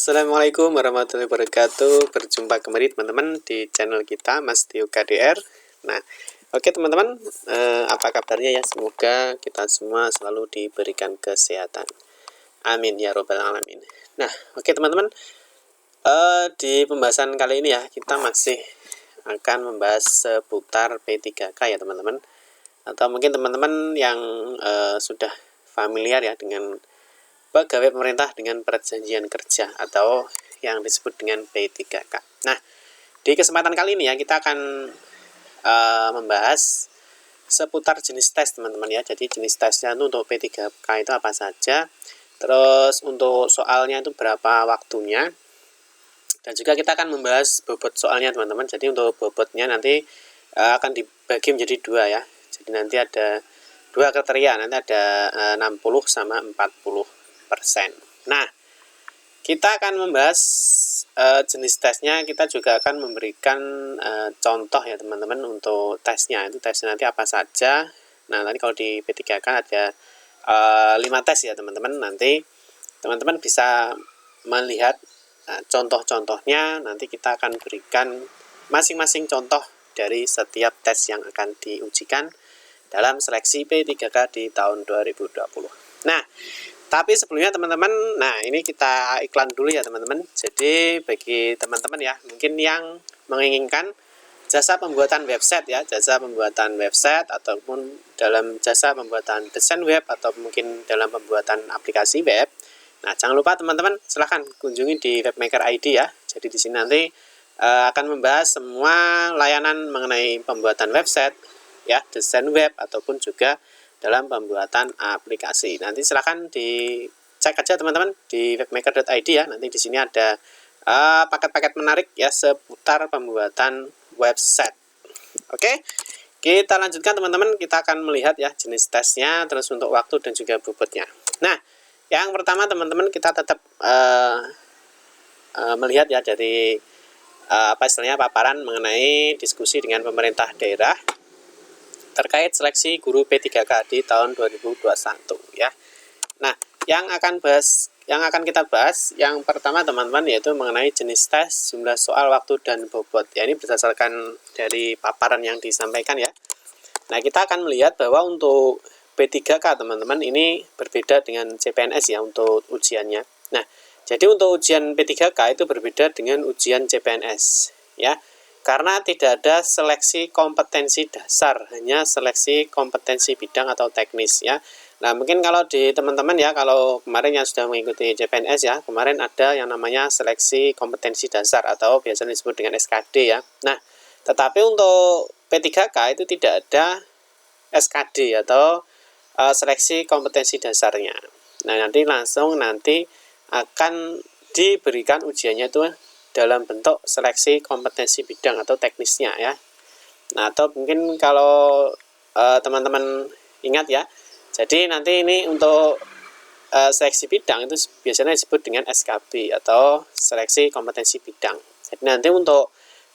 Assalamualaikum warahmatullahi wabarakatuh. Berjumpa kembali teman-teman di channel kita Mas Tio KDR. Nah, oke teman-teman, apa kabarnya ya? Semoga kita semua selalu diberikan kesehatan. Amin ya robbal alamin. Nah, oke teman-teman, di pembahasan kali ini ya kita masih akan membahas seputar P3K ya teman-teman. Atau mungkin teman-teman yang sudah familiar ya dengan pegawai pemerintah dengan perjanjian kerja atau yang disebut dengan P3K. Nah, di kesempatan kali ini ya kita akan membahas seputar jenis tes teman-teman ya. Jadi jenis tesnya itu untuk P3K itu apa saja, terus untuk soalnya itu berapa waktunya, dan juga kita akan membahas bobot soalnya teman-teman. Jadi untuk bobotnya nanti akan dibagi menjadi dua ya. Jadi nanti ada dua kriteria, nanti ada 60 sama 40%. Nah, kita akan membahas jenis tesnya. Kita juga akan memberikan contoh ya teman-teman untuk tesnya. Itu tesnya nanti apa saja. Nah, nanti kalau di P3K kan ada 5 tes ya teman-teman. Nanti teman-teman bisa melihat contoh-contohnya. Nanti kita akan berikan masing-masing contoh dari setiap tes yang akan diujikan dalam seleksi P3K di tahun 2020. Nah, tapi sebelumnya teman-teman, nah ini kita iklan dulu ya teman-teman. Jadi bagi teman-teman ya, mungkin yang menginginkan jasa pembuatan website ya, jasa pembuatan website ataupun dalam jasa pembuatan desain web atau mungkin dalam pembuatan aplikasi web. Nah, jangan lupa teman-teman silahkan kunjungi di Webmaker ID ya. Jadi di sini nanti akan membahas semua layanan mengenai pembuatan website ya, desain web ataupun juga dalam pembuatan aplikasi. Nanti silahkan dicek aja teman-teman di webmaker.id ya. Nanti di sini ada paket-paket menarik ya seputar pembuatan website. Oke, kita lanjutkan teman-teman. Kita akan melihat ya jenis tesnya, terus untuk waktu dan juga bobotnya. Nah, yang pertama teman-teman kita tetap melihat ya dari apa istilahnya paparan mengenai diskusi dengan pemerintah daerah terkait seleksi guru P3K di tahun 2021 ya. Nah, yang akan kita bahas yang pertama teman-teman yaitu mengenai jenis tes, jumlah soal, waktu dan bobot. Ya, ini berdasarkan dari paparan yang disampaikan ya. Nah, kita akan melihat bahwa untuk P3K teman-teman ini berbeda dengan CPNS ya untuk ujiannya. Nah, jadi untuk ujian P3K itu berbeda dengan ujian CPNS ya. Karena tidak ada seleksi kompetensi dasar, hanya seleksi kompetensi bidang atau teknis ya. Nah, mungkin kalau di teman-teman ya, kalau kemarin yang sudah mengikuti CPNS ya, kemarin ada yang namanya seleksi kompetensi dasar atau biasanya disebut dengan SKD ya. Nah, tetapi untuk P3K itu tidak ada SKD atau seleksi kompetensi dasarnya. Nah, nanti akan diberikan ujiannya itu dalam bentuk seleksi kompetensi bidang atau teknisnya ya. Nah, atau mungkin kalau teman-teman ingat ya, jadi nanti ini untuk seleksi bidang itu biasanya disebut dengan SKB atau seleksi kompetensi bidang. Jadi nanti untuk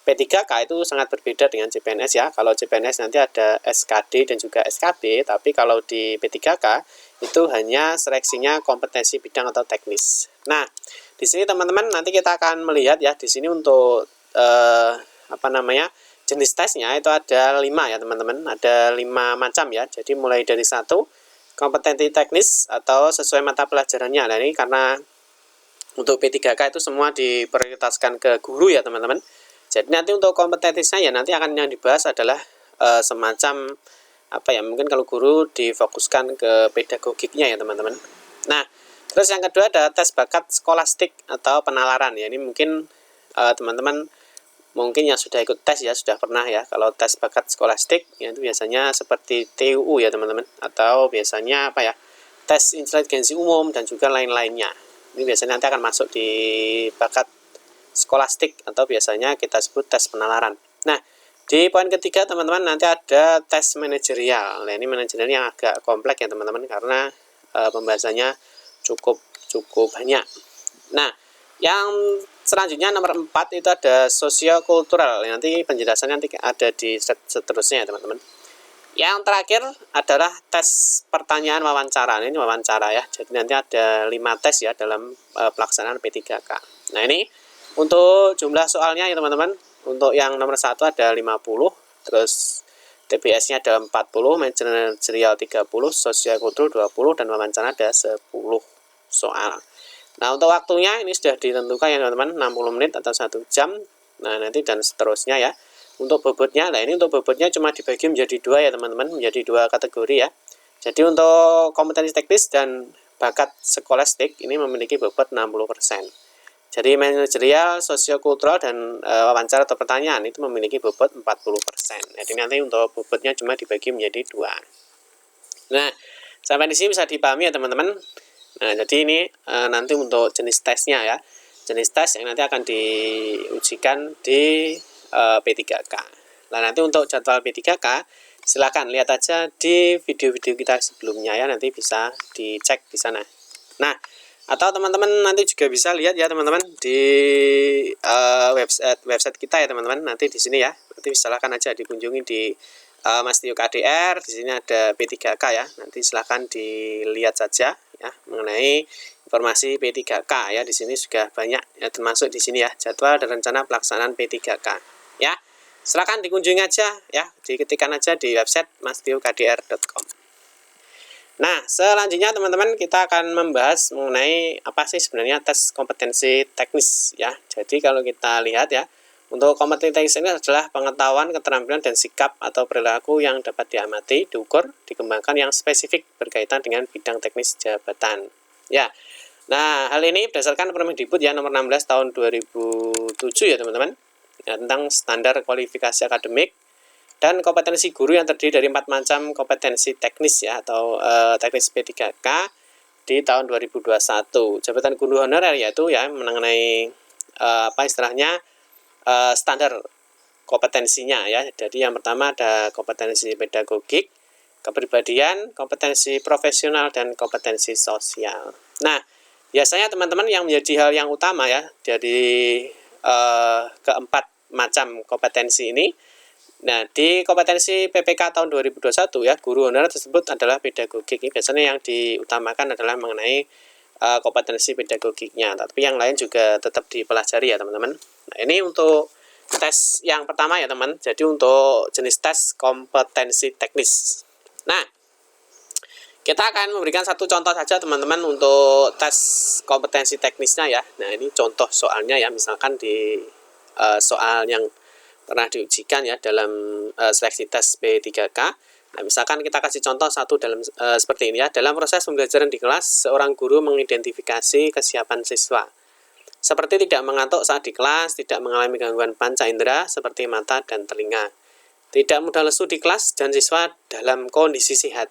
P3K itu sangat berbeda dengan CPNS ya. Kalau CPNS nanti ada SKD dan juga SKB, tapi kalau di P3K itu hanya seleksinya kompetensi bidang atau teknis. Nah, di sini teman-teman nanti kita akan melihat ya, di sini untuk jenis tesnya itu ada 5 ya teman-teman, ada 5 macam ya. Jadi mulai dari 1 kompetensi teknis atau sesuai mata pelajarannya. Nah, ini karena untuk P3K itu semua diprioritaskan ke guru ya teman-teman. Jadi nanti untuk kompetensinya ya nanti akan yang dibahas adalah semacam mungkin kalau guru difokuskan ke pedagogiknya ya teman-teman. Nah, terus yang kedua ada tes bakat skolastik atau penalaran ya. Ini mungkin teman-teman mungkin yang sudah ikut tes ya sudah pernah ya. Kalau tes bakat skolastik ya itu biasanya seperti TUU ya teman-teman, atau biasanya tes inteligensi umum dan juga lain-lainnya. Ini biasanya nanti akan masuk di bakat skolastik atau biasanya kita sebut tes penalaran. Nah, di poin ketiga teman-teman nanti ada tes manajerial. Nah, ini manajerial yang agak kompleks ya teman-teman karena pembahasannya cukup banyak. Nah, yang selanjutnya nomor 4 itu ada sosiokultural. Nanti penjelasannya nanti ada di seterusnya ya teman-teman. Yang terakhir adalah tes pertanyaan wawancara. Ini wawancara ya. Jadi nanti ada 5 tes ya dalam pelaksanaan P3K. Nah, ini untuk jumlah soalnya ya teman-teman. Untuk yang nomor 1 ada 50, terus TBS-nya ada 40, manajerial 30, sosial kultur 20, dan wawancara ada 10 soal. Nah, untuk waktunya ini sudah ditentukan ya teman-teman, 60 menit atau 1 jam. Nah, nanti dan seterusnya ya. Untuk bobotnya, nah ini untuk bobotnya cuma dibagi menjadi 2 ya teman-teman, menjadi 2 kategori ya. Jadi untuk kompetensi teknis dan bakat skolastik ini memiliki bobot 60%. Jadi manajerial, sosiokultural, dan wawancara atau pertanyaan itu memiliki bobot 40%. Jadi nanti untuk bobotnya cuma dibagi menjadi 2. Nah, sampai di sini bisa dipahami ya teman-teman. Nah, jadi ini nanti untuk jenis tesnya ya. Jenis tes yang nanti akan diujikan di P3K. Nah, nanti untuk jadwal P3K, silakan lihat aja di video-video kita sebelumnya ya, nanti bisa dicek di sana. Nah, atau teman-teman nanti juga bisa lihat ya teman-teman di website kita ya teman-teman, nanti di sini ya. Nanti silakan aja dikunjungi di Mas Tio KDR. Di sini ada P3K ya. Nanti silakan dilihat saja ya mengenai informasi P3K ya. Di sini juga banyak ya, termasuk di sini ya jadwal dan rencana pelaksanaan P3K ya. Silakan dikunjungi aja ya, diketikkan aja di website mastiokdr.com. Nah, selanjutnya teman-teman kita akan membahas mengenai apa sih sebenarnya tes kompetensi teknis ya. Jadi kalau kita lihat ya, untuk kompetensi teknis ini adalah pengetahuan, keterampilan, dan sikap atau perilaku yang dapat diamati, diukur, dikembangkan yang spesifik berkaitan dengan bidang teknis jabatan. Ya. Nah, hal ini berdasarkan Permendikbud ya nomor 16 tahun 2007 ya teman-teman. Ya, tentang standar kualifikasi akademik dan kompetensi guru yang terdiri dari 4 macam kompetensi teknis ya atau teknis P3K di tahun 2021. Jabatan guru honorer yaitu ya mengenai apa istilahnya standar kompetensinya ya. Jadi yang pertama ada kompetensi pedagogik, kepribadian, kompetensi profesional, dan kompetensi sosial. Nah, biasanya teman-teman yang menjadi hal yang utama ya dari keempat macam kompetensi ini. Nah, di kompetensi PPK tahun 2021 ya, guru honorer tersebut adalah pedagogik. Ini biasanya yang diutamakan adalah mengenai kompetensi pedagogiknya, tapi yang lain juga tetap dipelajari ya, teman-teman. Nah, ini untuk tes yang pertama ya, teman. Jadi untuk jenis tes kompetensi teknis. Nah, kita akan memberikan satu contoh saja, teman-teman, untuk tes kompetensi teknisnya ya. Nah, ini contoh soalnya ya, misalkan di soal yang pernah diujikan ya dalam seleksi tes P3K. Nah, misalkan kita kasih contoh satu dalam seperti ini ya. Dalam proses pembelajaran di kelas, seorang guru mengidentifikasi kesiapan siswa. Seperti tidak mengantuk saat di kelas, tidak mengalami gangguan panca indera seperti mata dan telinga. Tidak mudah lesu di kelas dan siswa dalam kondisi sehat.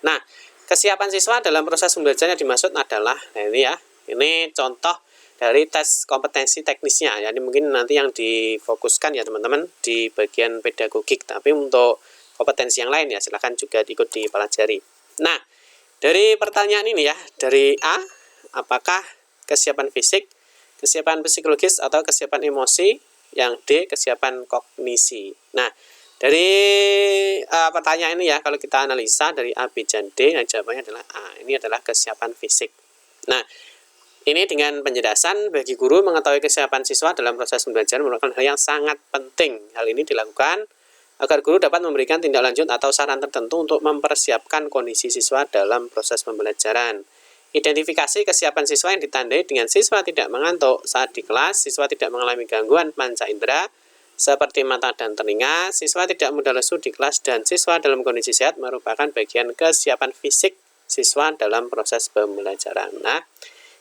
Nah, kesiapan siswa dalam proses pembelajaran yang dimaksud adalah ini ya. Ini contoh dari tes kompetensi teknisnya ya. Ini mungkin nanti yang difokuskan ya teman-teman di bagian pedagogik, tapi untuk kompetensi yang lain ya silahkan juga ikut dipelajari. Nah, dari pertanyaan ini ya, dari A, apakah kesiapan fisik, kesiapan psikologis, atau kesiapan emosi? Yang D, kesiapan kognisi. Nah, dari pertanyaan ini ya, kalau kita analisa dari A, B, dan D, nah jawabannya adalah A. Ini adalah kesiapan fisik. Nah, ini dengan penjelasan bagi guru mengetahui kesiapan siswa dalam proses pembelajaran merupakan hal yang sangat penting. Hal ini dilakukan agar guru dapat memberikan tindak lanjut atau saran tertentu untuk mempersiapkan kondisi siswa dalam proses pembelajaran. Identifikasi kesiapan siswa yang ditandai dengan siswa tidak mengantuk saat di kelas, siswa tidak mengalami gangguan panca indera seperti mata dan telinga, siswa tidak mudah lesu di kelas, dan siswa dalam kondisi sehat merupakan bagian kesiapan fisik siswa dalam proses pembelajaran. Nah,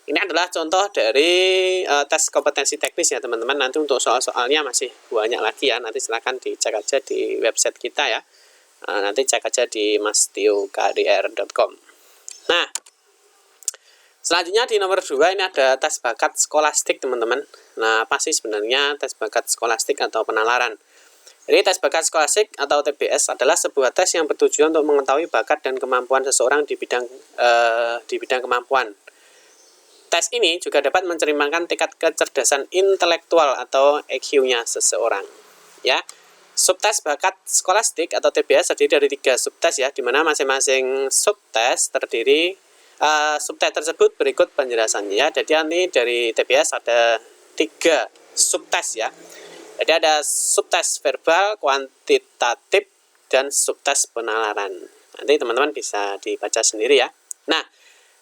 ini adalah contoh dari tes kompetensi teknis ya teman-teman. Nanti untuk soal-soalnya masih banyak lagi ya. Nanti silahkan dicek aja di website kita ya. Nanti cek aja di mastiokdr.com. Nah, selanjutnya di nomor 2 ini ada tes bakat skolastik teman-teman. Nah, apa sih sebenarnya tes bakat skolastik atau penalaran? Jadi tes bakat skolastik atau TBS adalah sebuah tes yang bertujuan untuk mengetahui bakat dan kemampuan seseorang di bidang kemampuan. Tes ini juga dapat mencerminkan tingkat kecerdasan intelektual atau EQ-nya seseorang. Ya, subtes bakat skolastik atau TBS terdiri dari 3 subtes ya, di mana masing-masing subtes terdiri subtes tersebut berikut penjelasannya ya. Jadi nanti dari TPS ada 3 subtes ya. Jadi ada subtes verbal, kuantitatif, dan subtes penalaran. Nanti teman-teman bisa dibaca sendiri ya. Nah,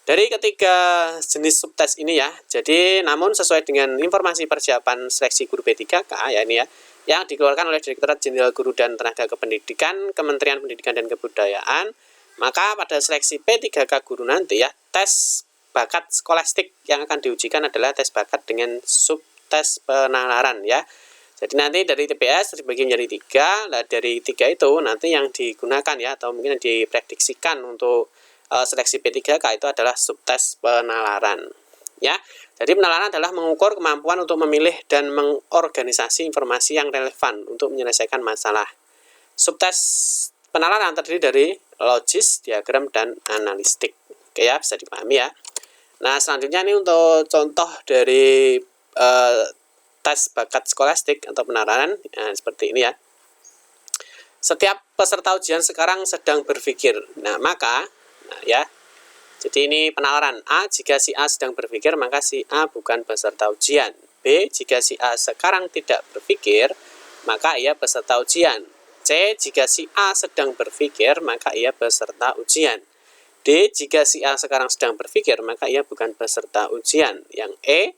dari ketiga jenis subtes ini ya, jadi namun sesuai dengan informasi persiapan seleksi guru P3K ya ini ya, yang dikeluarkan oleh Direktorat Jenderal Guru dan Tenaga Kependidikan, Kementerian Pendidikan dan Kebudayaan, maka pada seleksi P3K guru nanti ya, tes bakat skolastik yang akan diujikan adalah tes bakat dengan subtes penalaran ya. Jadi nanti dari TPS dibagi menjadi 3. Nah, dari 3 itu nanti yang digunakan ya, atau mungkin diprediksikan untuk seleksi P3K itu adalah subtes penalaran ya. Jadi penalaran adalah mengukur kemampuan untuk memilih dan mengorganisasi informasi yang relevan untuk menyelesaikan masalah. Subtes penalaran terdiri dari logis, diagram, dan analistik. Oke ya, bisa dipahami ya. Nah, selanjutnya ini untuk contoh dari tes bakat skolastik atau penalaran seperti ini ya. Setiap peserta ujian sekarang sedang berpikir. Nah, ya. Jadi ini penalaran. A, jika si A sedang berpikir, maka si A bukan peserta ujian. B, jika si A sekarang tidak berpikir, maka ia peserta ujian. C, jika si A sedang berpikir, maka ia peserta ujian. D, jika si A sekarang sedang berpikir, maka ia bukan peserta ujian. Yang E,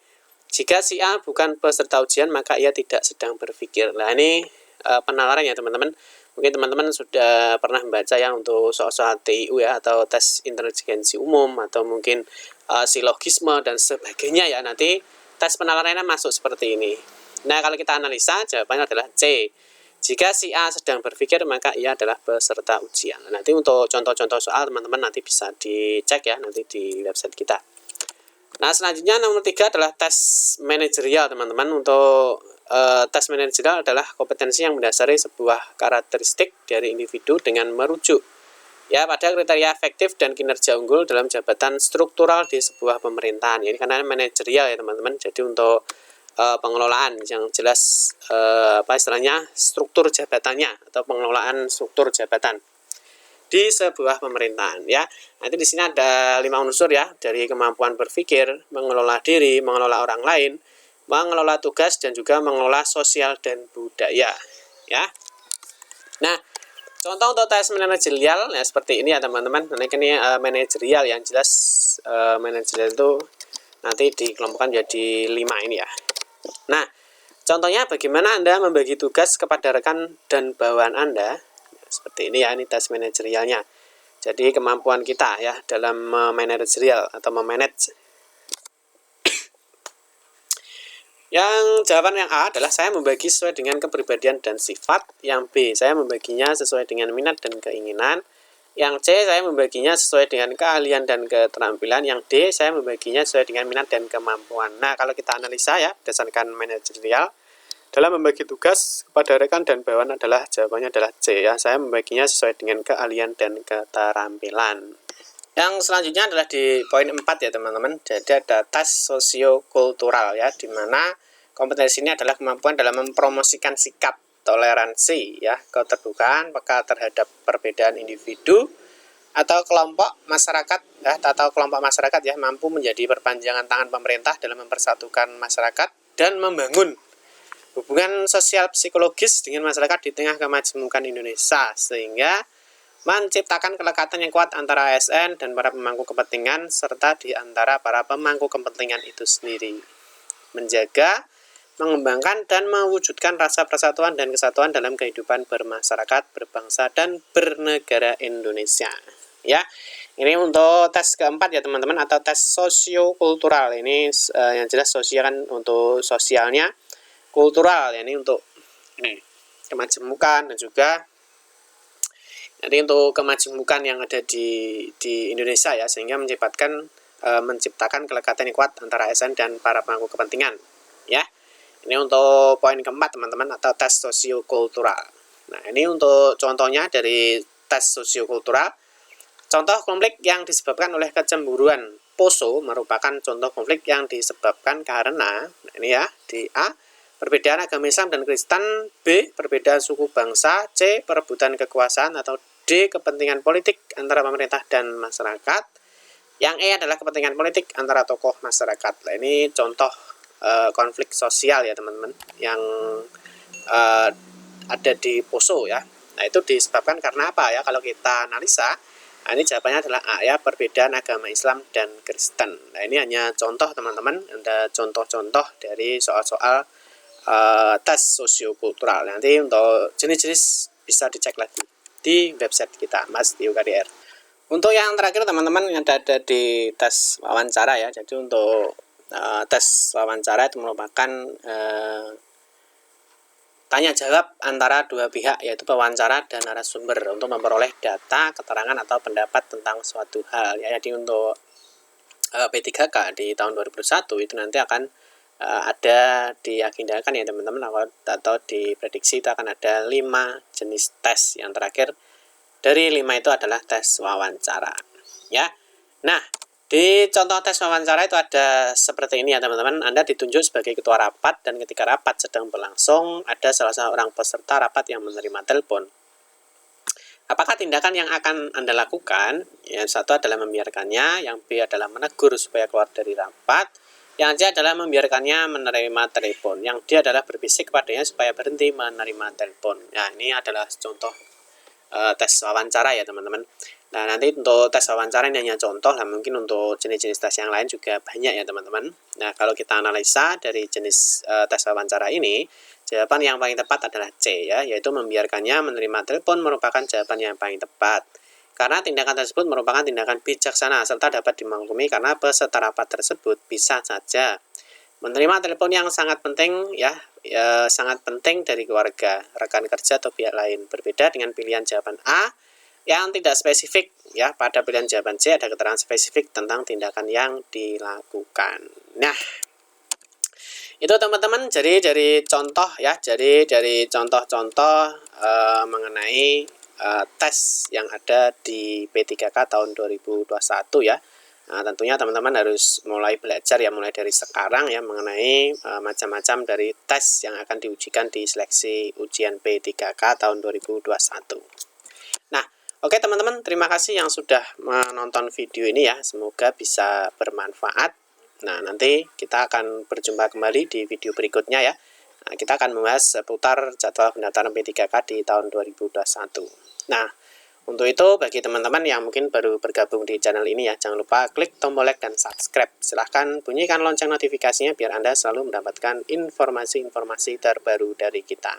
jika si A bukan peserta ujian, maka ia tidak sedang berpikir. Nah, ini penalaran ya teman-teman. Mungkin teman-teman sudah pernah membaca ya untuk soal-soal TIU ya, atau tes intelijensi umum, atau mungkin silogisme dan sebagainya ya. Nanti tes penalarannya masuk seperti ini. Nah, kalau kita analisa, jawabannya adalah C. Jika si A sedang berpikir, maka ia adalah peserta ujian. Nanti untuk contoh-contoh soal teman-teman nanti bisa dicek ya, nanti di website kita. Nah, selanjutnya nomor 3 adalah tes manajerial teman-teman. Untuk tes manajerial adalah kompetensi yang mendasari sebuah karakteristik dari individu dengan merujuk ya pada kriteria efektif dan kinerja unggul dalam jabatan struktural di sebuah pemerintahan. Ini karena manajerial ya teman-teman. Jadi untuk pengelolaan yang jelas istilahnya struktur jabatannya atau pengelolaan struktur jabatan di sebuah pemerintahan ya. Nanti di sini ada 5 unsur ya, dari kemampuan berpikir, mengelola diri, mengelola orang lain, mengelola tugas, dan juga mengelola sosial dan budaya ya. Nah, contoh untuk tes manajerial ya seperti ini ya teman-teman. Nanti ini manajerial yang jelas manajerial itu nanti dikelompokkan jadi 5 ini ya. Nah, contohnya bagaimana Anda membagi tugas kepada rekan dan bawahan Anda. Seperti ini ya, ini tes manajerialnya. Jadi kemampuan kita ya dalam manajerial atau memanage. Yang jawaban yang A adalah saya membagi sesuai dengan kepribadian dan sifat. Yang B, saya membaginya sesuai dengan minat dan keinginan. Yang C, saya membaginya sesuai dengan keahlian dan keterampilan. Yang D, saya membaginya sesuai dengan minat dan kemampuan. Nah, kalau kita analisa ya berdasarkan manajerial, dalam membagi tugas kepada rekan dan bawahan adalah jawabannya adalah C ya. Saya membaginya sesuai dengan keahlian dan keterampilan. Yang selanjutnya adalah di poin 4 ya teman-teman. Jadi ada tes sosiokultural ya, di mana kompetensi ini adalah kemampuan dalam mempromosikan sikap toleransi ya, keterbukaan, peka terhadap perbedaan individu atau kelompok masyarakat ya, atau kelompok masyarakat ya, mampu menjadi perpanjangan tangan pemerintah dalam mempersatukan masyarakat dan membangun hubungan sosial psikologis dengan masyarakat di tengah kemajemukan Indonesia, sehingga menciptakan kelekatan yang kuat antara ASN dan para pemangku kepentingan serta di antara para pemangku kepentingan itu sendiri. Menjaga, mengembangkan, dan mewujudkan rasa persatuan dan kesatuan dalam kehidupan bermasyarakat, berbangsa, dan bernegara Indonesia. Ya, ini untuk tes keempat ya teman-teman, atau tes sosiokultural. Ini yang jelas sosial kan untuk sosialnya, kultural ya, ini untuk kemajemukan dan juga nanti untuk kemajemukan yang ada di Indonesia ya, sehingga menciptakan kelekatan yang kuat antara ASN dan para pemangku kepentingan ya. Ini untuk poin keempat teman-teman, atau tes sosiokultural. Nah, ini untuk contohnya dari tes sosiokultural. Contoh konflik yang disebabkan oleh kecemburuan. Poso merupakan contoh konflik yang disebabkan karena ini ya, di A, perbedaan agama Islam dan Kristen. B, perbedaan suku bangsa. C, perebutan kekuasaan. Atau D, kepentingan politik antara pemerintah dan masyarakat. Yang E adalah kepentingan politik antara tokoh masyarakat. Nah, ini contoh konflik sosial ya teman-teman, yang ada di Poso ya. Nah, itu disebabkan karena apa ya? Kalau kita analisa, nah, ini jawabannya adalah A ya, perbedaan agama Islam dan Kristen. Nah, ini hanya contoh teman-teman, ada contoh-contoh dari soal-soal tes sosiokultural. Nanti untuk jenis-jenis bisa dicek lagi di website kita, Mas di UKDR. Untuk yang terakhir teman-teman, yang ada di tes wawancara ya. Jadi untuk tes wawancara itu merupakan tanya jawab antara dua pihak, yaitu pewawancara dan narasumber, untuk memperoleh data, keterangan atau pendapat tentang suatu hal ya. Jadi untuk P3K di tahun 2021 itu nanti akan ada diagendakan ya teman-teman, atau diprediksi itu akan ada 5 jenis tes. Yang terakhir dari 5 itu adalah tes wawancara ya. Nah, di contoh tes wawancara itu ada seperti ini ya teman-teman. Anda ditunjuk sebagai ketua rapat, dan ketika rapat sedang berlangsung ada salah seorang peserta rapat yang menerima telepon. Apakah tindakan yang akan Anda lakukan? Yang satu adalah membiarkannya, yang B adalah menegur supaya keluar dari rapat, yang C adalah membiarkannya menerima telepon, yang D adalah berbisik kepadanya supaya berhenti menerima telepon. Nah, ini adalah contoh tes wawancara ya teman-teman. Nah, nanti untuk tes wawancara ini hanya contoh lah, mungkin untuk jenis-jenis tes yang lain juga banyak ya teman-teman. Nah, kalau kita analisa dari jenis tes wawancara ini, jawaban yang paling tepat adalah C ya, yaitu membiarkannya menerima telepon merupakan jawaban yang paling tepat. Karena tindakan tersebut merupakan tindakan bijaksana serta dapat dimaklumi karena peserta rapat tersebut bisa saja menerima telepon yang sangat penting ya, sangat penting dari keluarga, rekan kerja atau pihak lain. Berbeda dengan pilihan jawaban A yang tidak spesifik ya. Pada pilihan jawaban C ada keterangan spesifik tentang tindakan yang dilakukan. Nah, itu teman-teman, jadi dari contoh ya, jadi dari contoh-contoh mengenai tes yang ada di P3K tahun 2021 ya. Nah, tentunya teman-teman harus mulai belajar ya, mulai dari sekarang ya, mengenai macam-macam dari tes yang akan diujikan di seleksi ujian P3K tahun 2021. Nah, oke teman-teman, terima kasih yang sudah menonton video ini ya, semoga bisa bermanfaat. Nah, nanti kita akan berjumpa kembali di video berikutnya ya. Nah, kita akan membahas seputar jadwal pendaftaran P3K di tahun 2021. Nah, untuk itu, bagi teman-teman yang mungkin baru bergabung di channel ini ya, jangan lupa klik tombol like dan subscribe. Silahkan bunyikan lonceng notifikasinya biar Anda selalu mendapatkan informasi-informasi terbaru dari kita.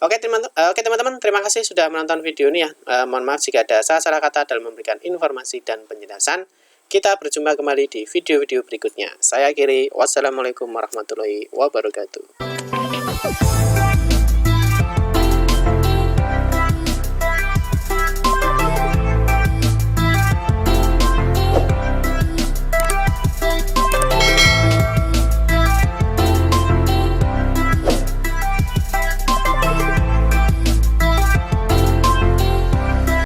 Oke teman-teman, terima kasih sudah menonton video ini ya. Mohon maaf jika ada salah-salah kata dalam memberikan informasi dan penjelasan. Kita berjumpa kembali di video-video berikutnya. Saya akhiri, wassalamualaikum warahmatullahi wabarakatuh.